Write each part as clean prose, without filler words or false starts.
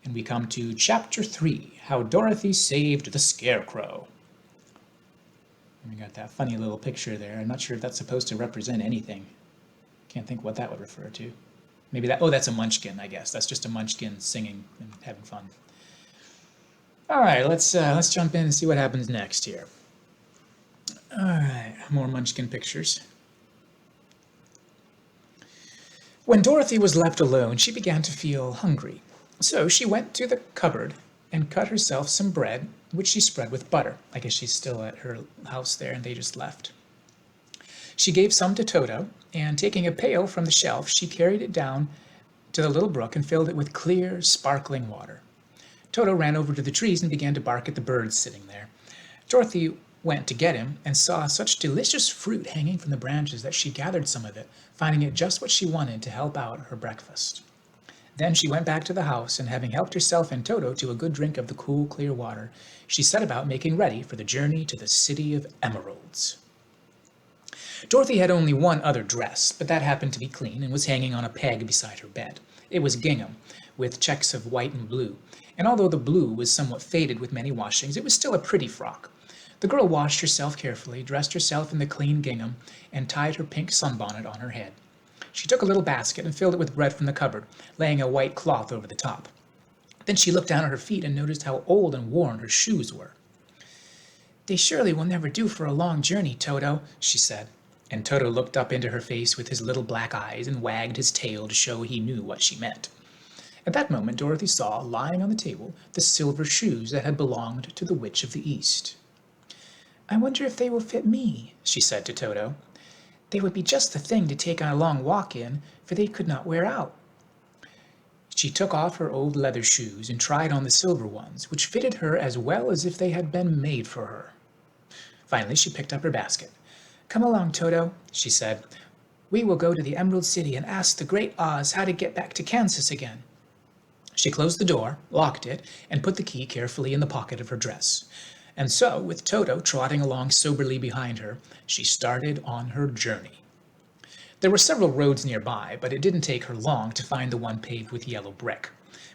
and we come to Chapter 3, How Dorothy Saved the Scarecrow. And we got that funny little picture there. I'm not sure if that's supposed to represent anything. Can't think what that would refer to. Maybe that, oh, that's a munchkin, I guess. That's just a munchkin singing and having fun. All right, let's jump in and see what happens next here. All right, more munchkin pictures. When Dorothy was left alone, she began to feel hungry. So she went to the cupboard and cut herself some bread, which she spread with butter. I guess she's still at her house there and they just left. She gave some to Toto, and taking a pail from the shelf, she carried it down to the little brook and filled it with clear, sparkling water. Toto ran over to the trees and began to bark at the birds sitting there. Dorothy went to get him and saw such delicious fruit hanging from the branches that she gathered some of it, finding it just what she wanted to help out her breakfast. Then she went back to the house, and having helped herself and Toto to a good drink of the cool, clear water, she set about making ready for the journey to the City of Emeralds. Dorothy had only one other dress, but that happened to be clean and was hanging on a peg beside her bed. It was gingham, with checks of white and blue, and although the blue was somewhat faded with many washings, it was still a pretty frock. The girl washed herself carefully, dressed herself in the clean gingham, and tied her pink sunbonnet on her head. She took a little basket and filled it with bread from the cupboard, laying a white cloth over the top. Then she looked down at her feet and noticed how old and worn her shoes were. "They surely will never do for a long journey, Toto," she said. And Toto looked up into her face with his little black eyes and wagged his tail to show he knew what she meant. At that moment Dorothy saw, lying on the table, the silver shoes that had belonged to the Witch of the East. "I wonder if they will fit me," she said to Toto. "They would be just the thing to take on a long walk in, for they could not wear out." She took off her old leather shoes and tried on the silver ones, which fitted her as well as if they had been made for her. Finally she picked up her basket. "Come along, Toto," she said. "We will go to the Emerald City and ask the Great Oz how to get back to Kansas again." She closed the door, locked it, and put the key carefully in the pocket of her dress. And so, with Toto trotting along soberly behind her, she started on her journey. There were several roads nearby, but it didn't take her long to find the one paved with yellow brick.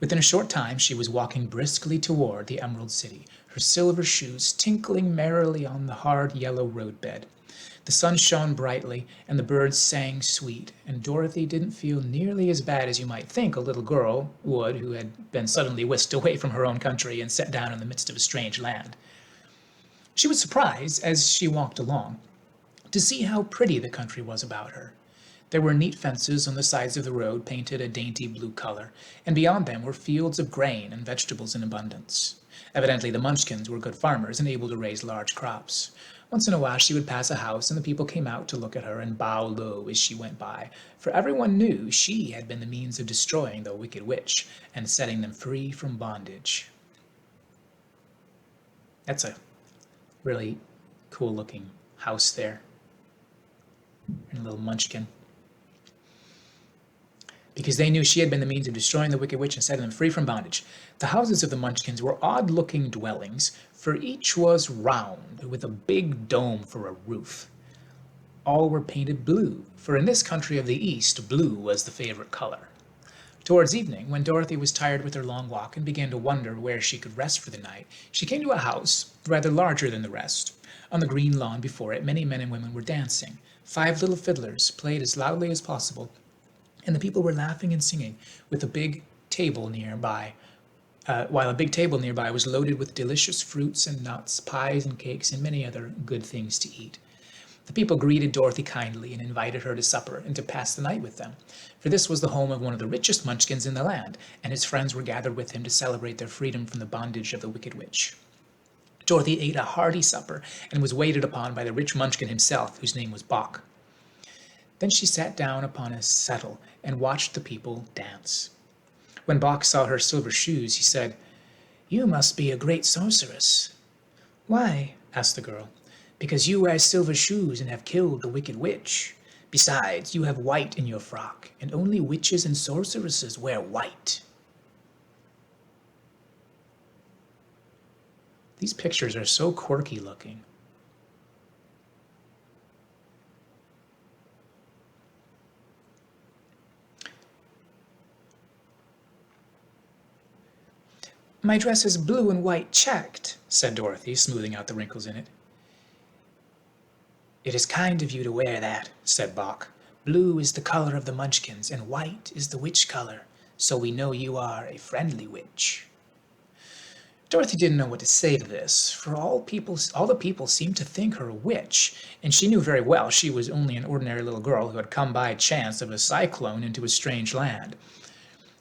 Within a short time she was walking briskly toward the Emerald City, her silver shoes tinkling merrily on the hard yellow roadbed. The sun shone brightly, and the birds sang sweet, and Dorothy didn't feel nearly as bad as you might think a little girl would who had been suddenly whisked away from her own country and set down in the midst of a strange land. She was surprised, as she walked along, to see how pretty the country was about her. There were neat fences on the sides of the road painted a dainty blue color, and beyond them were fields of grain and vegetables in abundance. Evidently the Munchkins were good farmers and able to raise large crops. Once in a while she would pass a house, and the people came out to look at her and bow low as she went by, for everyone knew she had been the means of destroying the wicked witch and setting them free from bondage. That's a really cool looking house there. And a little munchkin. Because they knew she had been the means of destroying the wicked witch and setting them free from bondage. The houses of the Munchkins were odd-looking dwellings, for each was round, with a big dome for a roof. All were painted blue, for in this country of the East, blue was the favorite color. Towards evening, when Dorothy was tired with her long walk and began to wonder where she could rest for the night, she came to a house rather larger than the rest. On the green lawn before it, many men and women were dancing. 5 little fiddlers played as loudly as possible, and the people were laughing and singing, with a big table nearby, while a big table nearby was loaded with delicious fruits and nuts, pies and cakes, and many other good things to eat. The people greeted Dorothy kindly and invited her to supper and to pass the night with them, for this was the home of one of the richest Munchkins in the land, and his friends were gathered with him to celebrate their freedom from the bondage of the wicked witch. Dorothy ate a hearty supper and was waited upon by the rich Munchkin himself, whose name was Bock. Then she sat down upon a settle and watched the people dance. When Bock saw her silver shoes, he said, "You must be a great sorceress." "Why?" asked the girl. "Because you wear silver shoes and have killed the wicked witch. Besides, you have white in your frock, and only witches and sorceresses wear white." These pictures are so quirky looking. My dress is blue and white checked, said Dorothy, smoothing out the wrinkles in it. It is kind of you to wear that, said Bock. Blue is the color of the Munchkins, and white is the witch color, so we know you are a friendly witch. Dorothy didn't know what to say to this, for all the people seemed to think her a witch, and she knew very well she was only an ordinary little girl who had come by chance of a cyclone into a strange land.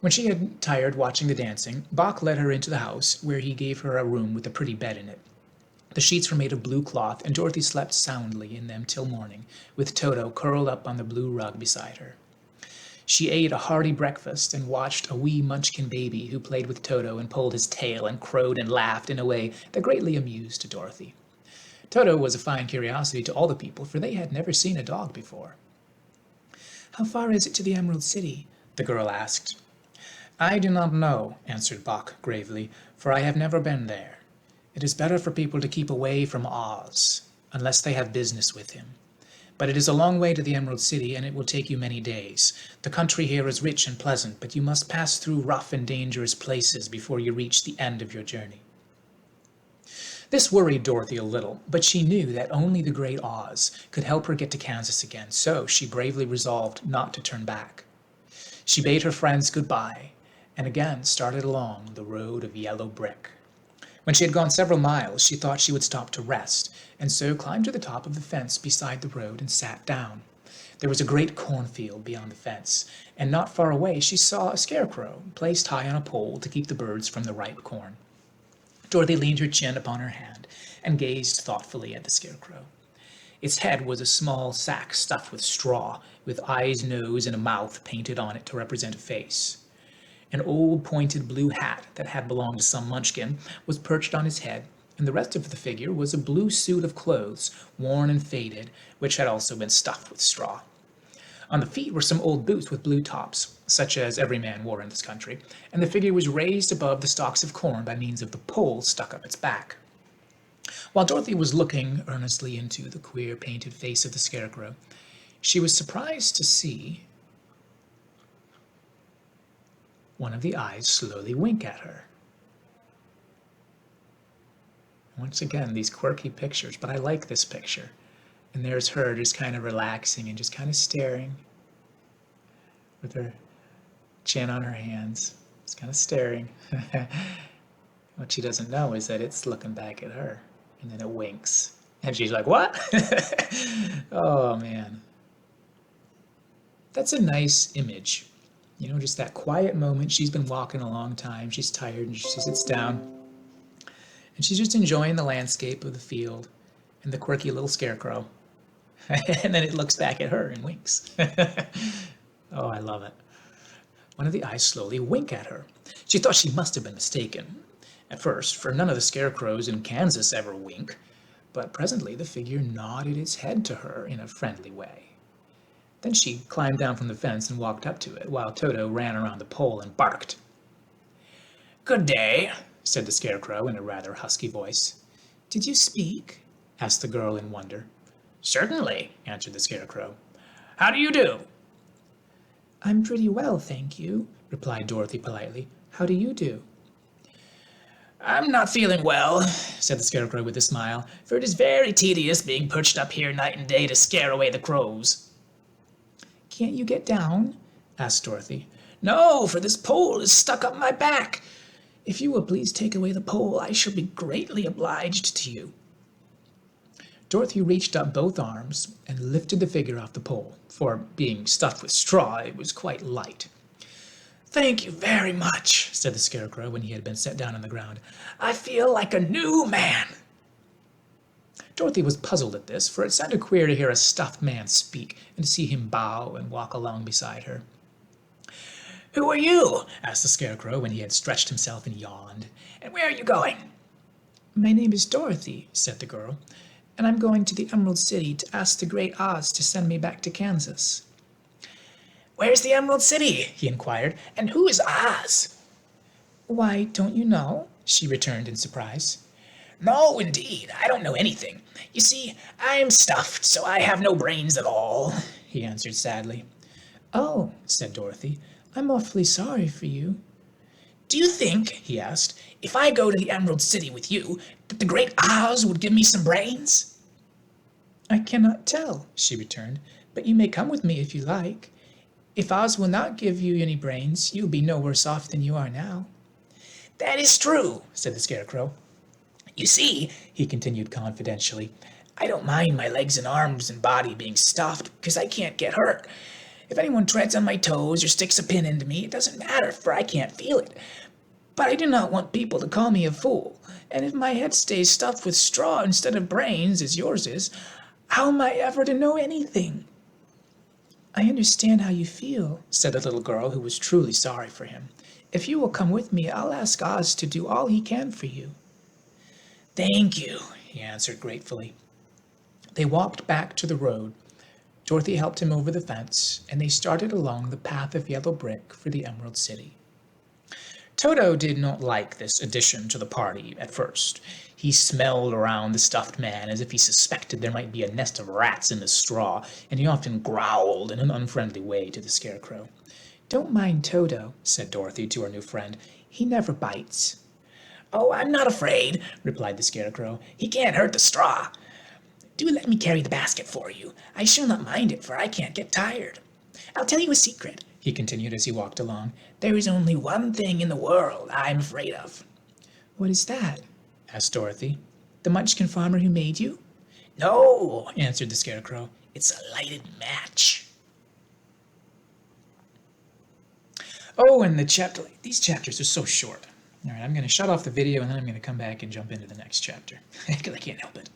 When she had tired watching the dancing, Bock led her into the house, where he gave her a room with a pretty bed in it. The sheets were made of blue cloth, and Dorothy slept soundly in them till morning, with Toto curled up on the blue rug beside her. She ate a hearty breakfast and watched a wee Munchkin baby who played with Toto and pulled his tail and crowed and laughed in a way that greatly amused Dorothy. Toto was a fine curiosity to all the people, for they had never seen a dog before. How far is it to the Emerald City? The girl asked. I do not know, answered Bock gravely, for I have never been there. It is better for people to keep away from Oz, unless they have business with him. But it is a long way to the Emerald City, and it will take you many days. The country here is rich and pleasant, but you must pass through rough and dangerous places before you reach the end of your journey. This worried Dorothy a little, but she knew that only the great Oz could help her get to Kansas again, so she bravely resolved not to turn back. She bade her friends goodbye, and again started along the road of yellow brick. When she had gone several miles, she thought she would stop to rest, and so climbed to the top of the fence beside the road and sat down. There was a great cornfield beyond the fence, and not far away she saw a scarecrow placed high on a pole to keep the birds from the ripe corn. Dorothy leaned her chin upon her hand and gazed thoughtfully at the scarecrow. Its head was a small sack stuffed with straw, with eyes, nose, and a mouth painted on it to represent a face. An old pointed blue hat that had belonged to some Munchkin was perched on his head, and the rest of the figure was a blue suit of clothes, worn and faded, which had also been stuffed with straw. On the feet were some old boots with blue tops, such as every man wore in this country, and the figure was raised above the stalks of corn by means of the pole stuck up its back. While Dorothy was looking earnestly into the queer painted face of the scarecrow, she was surprised to see one of the eyes slowly wink at her. Once again, these quirky pictures, but I like this picture. And there's her just kind of relaxing and just kind of staring with her chin on her hands. Just kind of staring. What she doesn't know is that it's looking back at her, and then it winks. And she's like, what? Oh, man. That's a nice image. You know, just that quiet moment. She's been walking a long time. She's tired, and she sits down. And she's just enjoying the landscape of the field and the quirky little scarecrow. And then it looks back at her and winks. Oh, I love it. One of the eyes slowly winked at her. She thought she must have been mistaken at first, for none of the scarecrows in Kansas ever wink. But presently the figure nodded its head to her in a friendly way. Then she climbed down from the fence and walked up to it, while Toto ran around the pole and barked. Good day, said the scarecrow in a rather husky voice. Did you speak? Asked the girl in wonder. Certainly, answered the scarecrow. How do you do? I'm pretty well, thank you, replied Dorothy politely. How do you do? I'm not feeling well, said the scarecrow with a smile, for it is very tedious being perched up here night and day to scare away the crows. Can't you get down? Asked Dorothy. No, for this pole is stuck up my back. If you will please take away the pole, I shall be greatly obliged to you. Dorothy reached up both arms and lifted the figure off the pole, for being stuffed with straw, it was quite light. Thank you very much, said the scarecrow when he had been set down on the ground. I feel like a new man. Dorothy was puzzled at this, for it sounded queer to hear a stuffed man speak and to see him bow and walk along beside her. Who are you? Asked the scarecrow when he had stretched himself and yawned. And where are you going? My name is Dorothy, said the girl, and I'm going to the Emerald City to ask the great Oz to send me back to Kansas. Where's the Emerald City? He inquired, and who is Oz? Why, don't you know? She returned in surprise. No, indeed, I don't know anything. You see, I'm stuffed, so I have no brains at all, he answered sadly. Oh, said Dorothy, I'm awfully sorry for you. Do you think, he asked, if I go to the Emerald City with you, that the great Oz would give me some brains? I cannot tell, she returned, but you may come with me if you like. If Oz will not give you any brains, you will be no worse off than you are now. That is true, said the Scarecrow. You see, he continued confidentially, I don't mind my legs and arms and body being stuffed because I can't get hurt. If anyone treads on my toes or sticks a pin into me, it doesn't matter, for I can't feel it. But I do not want people to call me a fool, and if my head stays stuffed with straw instead of brains, as yours is, how am I ever to know anything? I understand how you feel, said the little girl, who was truly sorry for him. If you will come with me, I'll ask Oz to do all he can for you. Thank you, he answered gratefully. They walked back to the road. Dorothy helped him over the fence, and they started along the path of yellow brick for the Emerald City. Toto did not like this addition to the party at first. He smelled around the stuffed man as if he suspected there might be a nest of rats in the straw, and he often growled in an unfriendly way to the Scarecrow. Don't mind Toto, said Dorothy to her new friend. He never bites. Oh, I'm not afraid, replied the Scarecrow. He can't hurt the straw. Do let me carry the basket for you. I shall not mind it, for I can't get tired. I'll tell you a secret, he continued as he walked along. There is only one thing in the world I'm afraid of. What is that? Asked Dorothy. The Munchkin farmer who made you? No, answered the Scarecrow. It's a lighted match. Oh, and these chapters are so short. All right, I'm going to shut off the video and then I'm going to come back and jump into the next chapter because I can't help it.